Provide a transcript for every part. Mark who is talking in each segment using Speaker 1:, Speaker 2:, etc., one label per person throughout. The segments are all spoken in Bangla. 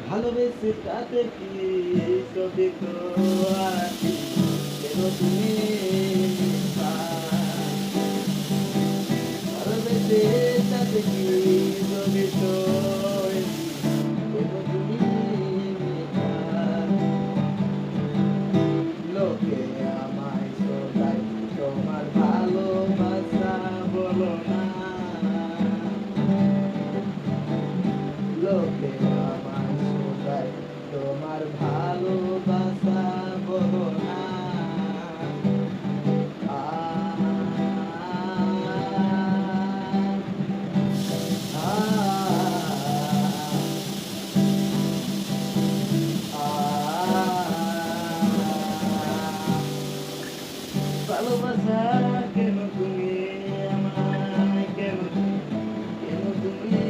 Speaker 1: ভালোবেসে তাতে কি সবে তো আছি কেন তুমি মিথ্যা? ভালোবেসে তাতে কি সবে তো কেন তুমি মিথ্যা? লোকে আমায় শোধায় তোমার ভালোবাসা বলো না, লোকে আমায় শোধায় তোমার ভালোবাসা বলো না। আ, আ, ভালোবাসা কেন তুমি আমায় কেন কেন তুমি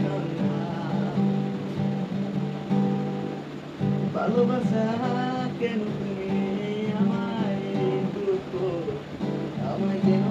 Speaker 1: কান্না? ভালোবাসা কেন তুমি আমায় দুঃখ আমায় কেন